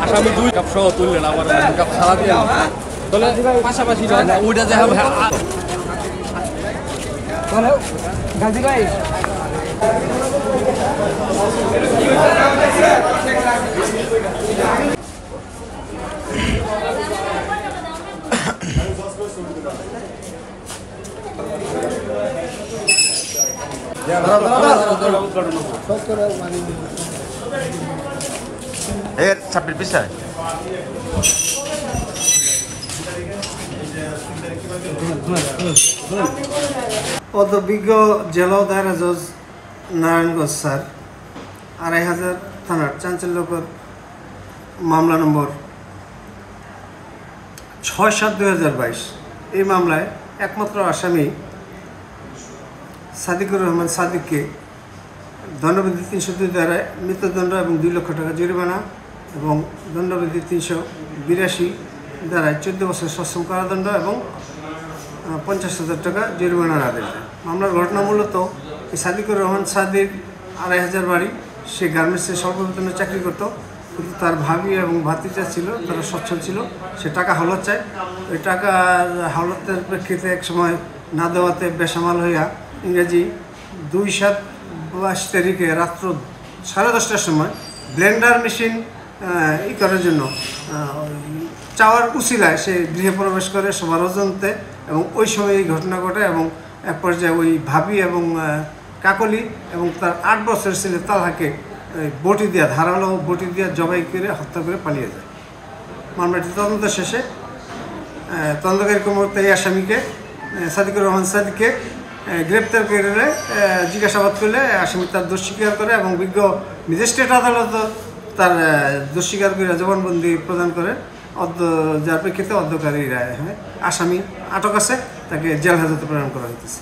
আসামি 2 কাপ সহ তুললেন আবার কাপ সারা দিয়ে তাহলে পাশাপাশি ওইটা যে গাজী ভাই এর ছাব্বিশ পিসায় অভিজ্ঞ জেলা দায়রা জজ নারায়ণগঞ্জ স্যার ২৫০০ থানার চাঞ্চল্যকর মামলা নম্বর ৬/৭/২০২২। এই মামলায় একমাত্র আসামি সাদিকুর রহমান সাদিককে দণ্ডবিধি ৩০২ ধারায় মৃত্যুদণ্ড এবং ২ লক্ষ টাকা জরিমানা এবং দণ্ডবিধি ৩৮২ ধারায় ১৪ বছর সশ্রম কারাদণ্ড এবং ৫০,০০০ টাকা জরিমানার আদেশ দেয়। মামলার ঘটনা মূলত সাদিকুর রহমান সাদিক ২৫০০ বাড়ি, সে গার্মেন্টসে স্বল্প বেতনে চাকরি করত, কিন্তু তার ভাবি এবং ভাতিজা ছিল, তারা সচ্ছল ছিল, সে টাকা হাওলাত চায়। ওই টাকা হাওলাতের প্রেক্ষিতে এক সময় না দেওয়াতে বেসামাল হইয়া ইংরেজি ২/৭/২২ তারিখে রাত্র 10:30টার সময় ব্লেন্ডার মেশিন করার জন্য চাওয়ার উছিলায় সে গৃহে প্রবেশ করে সবার অজান্তে, এবং ওই সময় এই ঘটনা ঘটে এবং এক পর্যায়ে ওই ভাবি এবং কাকলি এবং তার 8 বছরের ছেলে তালহাকে বটি দিয়া ধারালো বটি দিয়া জবাই করে হত্যা করে পালিয়ে যায়। মামলাটি তদন্ত শেষে তদন্তকারী কর্মকর্তা এই আসামিকে সাদিকুর রহমান সাদিককে গ্রেপ্তার করে জিজ্ঞাসাবাদ করলে আসামি তার দোষ স্বীকার করে এবং বিজ্ঞ ম্যাজিস্ট্রেট আদালত তার দোষ স্বীকার করে জবানবন্দি প্রদান করে, যার প্রেক্ষিতে অধ্যকারী রায় হয়। আসামি আটক আছে, তাকে জেল হাজতে প্রেরণ করা হইতেছে।